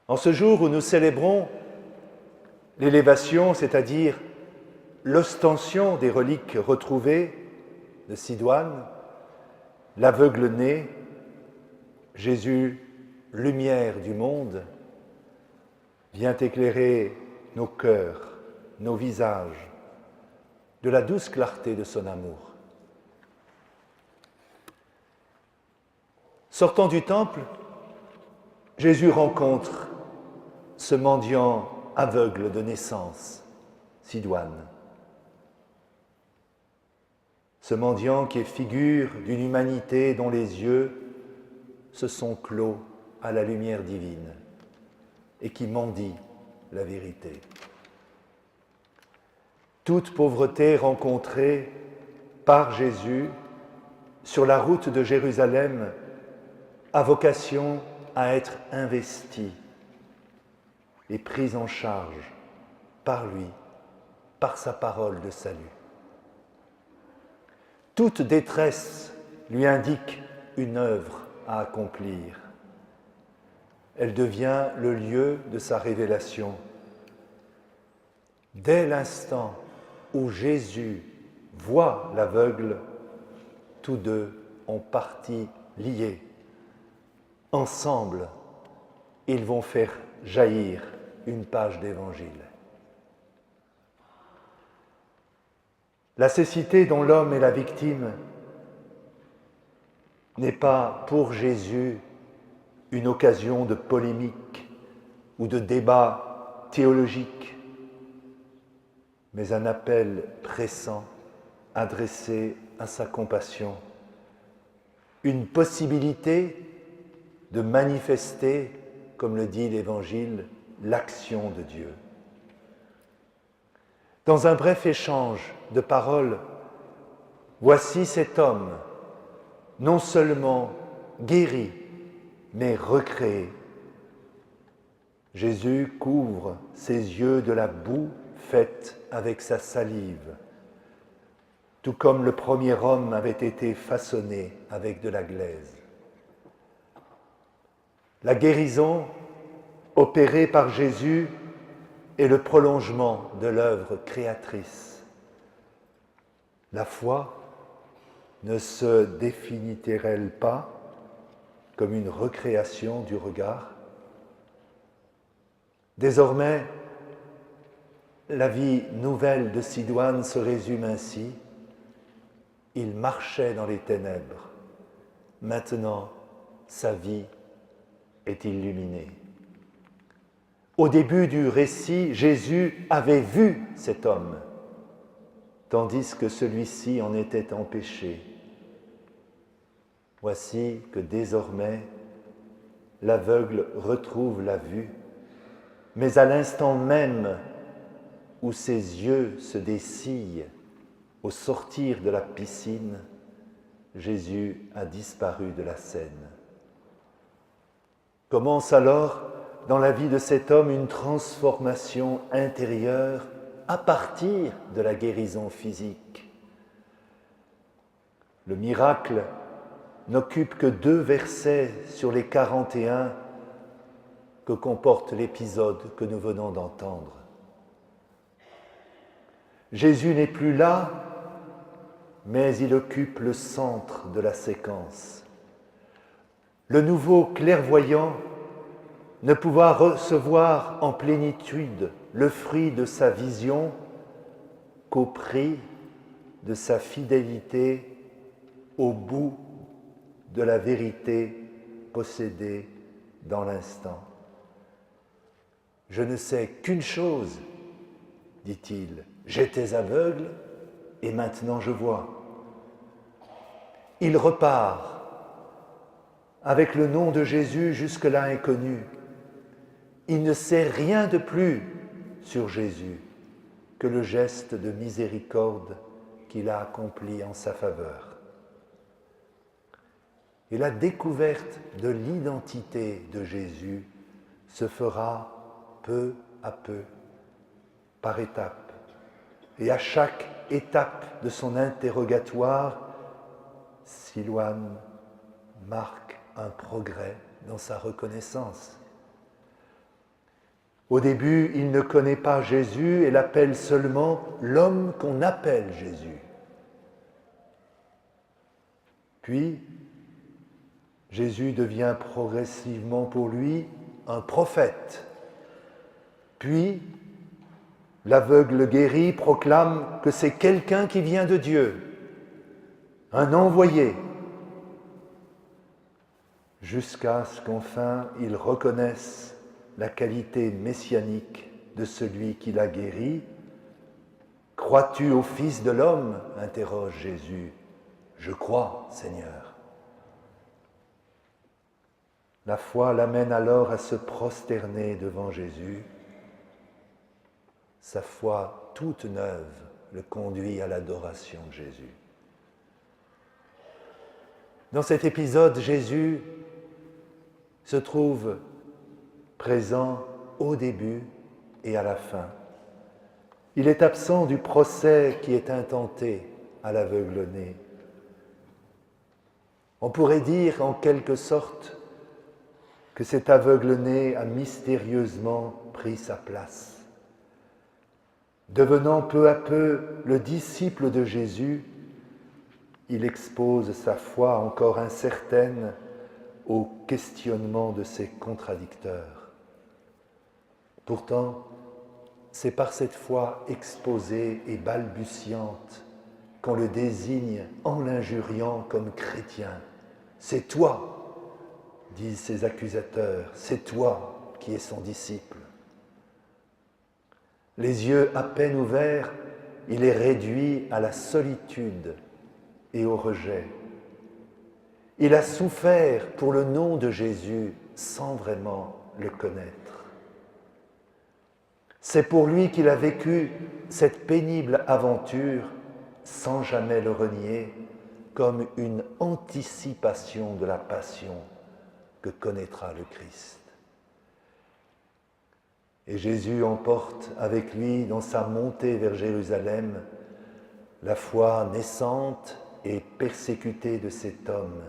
En ce jour où nous célébrons l'élévation, c'est-à-dire l'ostension des reliques retrouvées de Sidoine, l'aveugle né, Jésus, lumière du monde, vient éclairer nos cœurs, nos visages, de la douce clarté de son amour. Sortant du temple, Jésus rencontre ce mendiant aveugle de naissance, Sidoine. Ce mendiant qui est figure d'une humanité dont les yeux se sont clos à la lumière divine et qui mendie la vérité. Toute pauvreté rencontrée par Jésus sur la route de Jérusalem a vocation à être investie et prise en charge par lui, par sa parole de salut. Toute détresse lui indique une œuvre à accomplir. Elle devient le lieu de sa révélation. Dès l'instant où Jésus voit l'aveugle, tous deux ont partie liée. Ensemble, ils vont faire jaillir une page d'évangile. La cécité dont l'homme est la victime n'est pas pour Jésus une occasion de polémique ou de débat théologique, mais un appel pressant adressé à sa compassion, une possibilité de manifester, comme le dit l'Évangile, l'action de Dieu. Dans un bref échange de paroles, voici cet homme, non seulement guéri, mais recréé. Jésus couvre ses yeux de la boue faite avec sa salive, tout comme le premier homme avait été façonné avec de la glaise. La guérison opérée par Jésus est le prolongement de l'œuvre créatrice. La foi ne se définit-elle pas comme une recréation du regard? Désormais, la vie nouvelle de Sidoine se résume ainsi. Il marchait dans les ténèbres. Maintenant, sa vie est illuminée. Au début du récit, Jésus avait vu cet homme, tandis que celui-ci en était empêché. Voici que désormais, l'aveugle retrouve la vue, mais à l'instant même où ses yeux se dessillent au sortir de la piscine, Jésus a disparu de la scène. Commence alors dans la vie de cet homme une transformation intérieure à partir de la guérison physique. Le miracle n'occupe que 2 versets sur les 41 que comporte l'épisode que nous venons d'entendre. Jésus n'est plus là, mais il occupe le centre de la séquence. Le nouveau clairvoyant ne pouvant recevoir en plénitude le fruit de sa vision qu'au prix de sa fidélité au bout de la vérité possédée dans l'instant. « Je ne sais qu'une chose, dit-il, j'étais aveugle et maintenant je vois. » Il repart avec le nom de Jésus jusque-là inconnu. Il ne sait rien de plus sur Jésus que le geste de miséricorde qu'il a accompli en sa faveur. Et la découverte de l'identité de Jésus se fera peu à peu, par étapes. Et à chaque étape de son interrogatoire, Sidoine marque un progrès dans sa reconnaissance. Au début, il ne connaît pas Jésus et l'appelle seulement l'homme qu'on appelle Jésus. Puis, Jésus devient progressivement pour lui un prophète. Puis, l'aveugle guéri proclame que c'est quelqu'un qui vient de Dieu, un envoyé, jusqu'à ce qu'enfin il reconnaisse la qualité messianique de celui qui l'a guéri. « Crois-tu au Fils de l'homme » interroge Jésus. « Je crois, Seigneur. » La foi l'amène alors à se prosterner devant Jésus. Sa foi toute neuve le conduit à l'adoration de Jésus. Dans cet épisode, Jésus se trouve présent au début et à la fin. Il est absent du procès qui est intenté à l'aveugle-né. On pourrait dire en quelque sorte que cet aveugle-né a mystérieusement pris sa place. Devenant peu à peu le disciple de Jésus, il expose sa foi encore incertaine au questionnement de ses contradicteurs. Pourtant, c'est par cette foi exposée et balbutiante qu'on le désigne en l'injuriant comme chrétien. C'est toi, disent ses accusateurs, c'est toi qui es son disciple. Les yeux à peine ouverts, il est réduit à la solitude et au rejet. Il a souffert pour le nom de Jésus sans vraiment le connaître. C'est pour lui qu'il a vécu cette pénible aventure sans jamais le renier, comme une anticipation de la passion que connaîtra le Christ. Et Jésus emporte avec lui dans sa montée vers Jérusalem la foi naissante et persécutée de cet homme.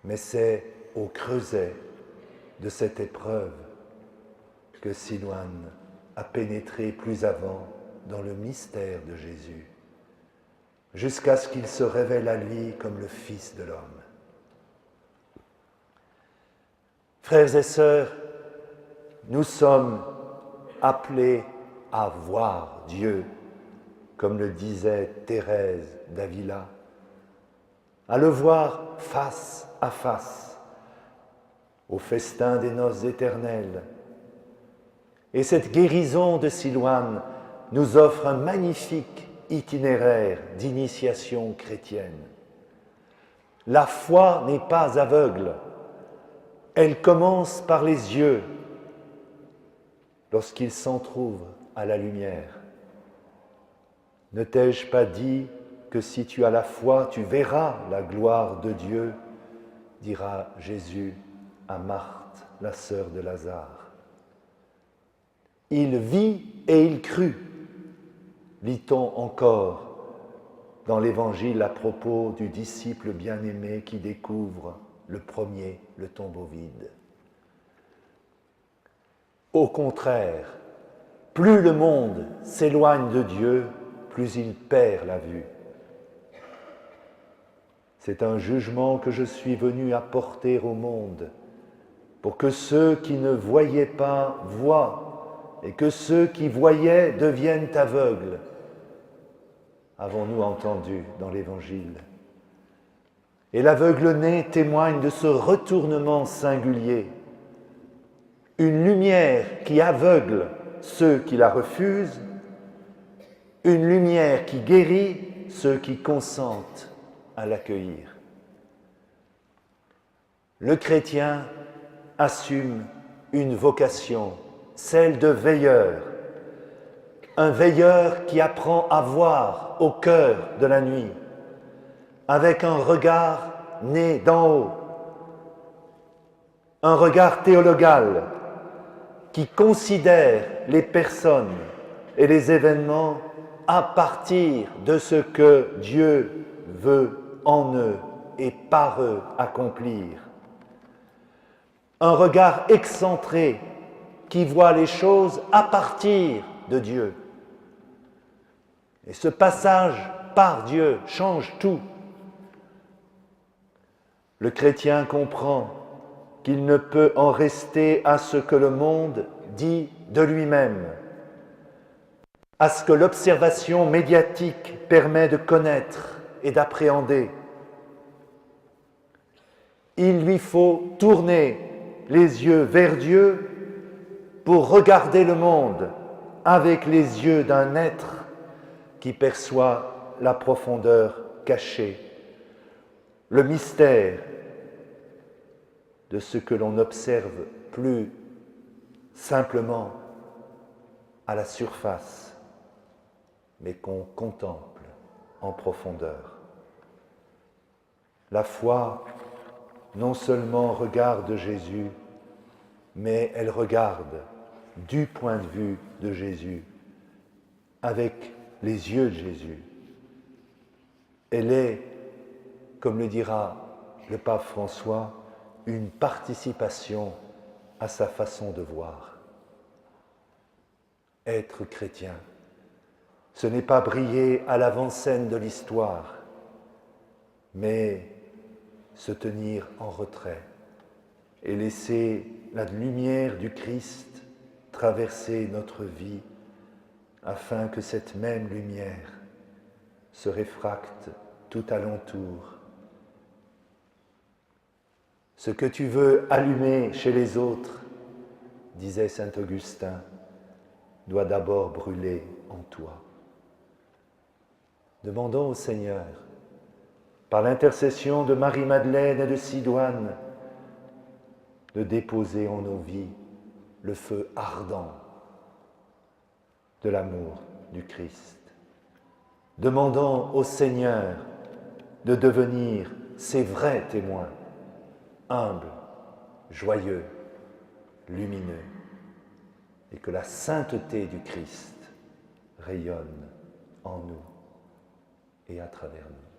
Mais c'est au creuset de cette épreuve que Silouane a pénétré plus avant dans le mystère de Jésus, jusqu'à ce qu'il se révèle à lui comme le Fils de l'homme. Frères et sœurs, nous sommes appelés à voir Dieu, comme le disait Thérèse d'Avila, à le voir face à face, au festin des noces éternelles. Et cette guérison de Silouane nous offre un magnifique itinéraire d'initiation chrétienne. La foi n'est pas aveugle, elle commence par les yeux, lorsqu'ils s'entr'ouvrent à la lumière. Ne t'ai-je pas dit que si tu as la foi, tu verras la gloire de Dieu, dira Jésus à Marthe, la sœur de Lazare. Il vit et il crut, lit-on encore dans l'Évangile à propos du disciple bien-aimé qui découvre le premier le tombeau vide. Au contraire, plus le monde s'éloigne de Dieu, plus il perd la vue. C'est un jugement que je suis venu apporter au monde, pour que ceux qui ne voyaient pas voient, et que ceux qui voyaient deviennent aveugles. Avons-nous entendu dans l'Évangile? Et l'aveugle-né témoigne de ce retournement singulier. Une lumière qui aveugle ceux qui la refusent, une lumière qui guérit ceux qui consentent à l'accueillir. Le chrétien assume une vocation, celle de veilleur, un veilleur qui apprend à voir au cœur de la nuit, avec un regard né d'en haut, un regard théologal qui considère les personnes et les événements à partir de ce que Dieu veut en eux et par eux accomplir. Un regard excentré qui voit les choses à partir de Dieu. Et ce passage par Dieu change tout. Le chrétien comprend qu'il ne peut en rester à ce que le monde dit de lui-même, à ce que l'observation médiatique permet de connaître et d'appréhender. Il lui faut tourner les yeux vers Dieu pour regarder le monde avec les yeux d'un être qui perçoit la profondeur cachée, le mystère de ce que l'on observe plus simplement à la surface, mais qu'on contemple en profondeur. La foi non seulement regarde Jésus, mais elle regarde du point de vue de Jésus, avec les yeux de Jésus. Elle est, comme le dira le pape François, une participation à sa façon de voir. Être chrétien, ce n'est pas briller à l'avant-scène de l'histoire, mais se tenir en retrait et laisser la lumière du Christ traverser notre vie afin que cette même lumière se réfracte tout alentour. Ce que tu veux allumer chez les autres, disait saint Augustin, doit d'abord brûler en toi. Demandons au Seigneur, par l'intercession de Marie-Madeleine et de Sidoine, de déposer en nos vies le feu ardent de l'amour du Christ. Demandons au Seigneur de devenir ses vrais témoins, humbles, joyeux, lumineux, et que la sainteté du Christ rayonne en nous et à travers nous.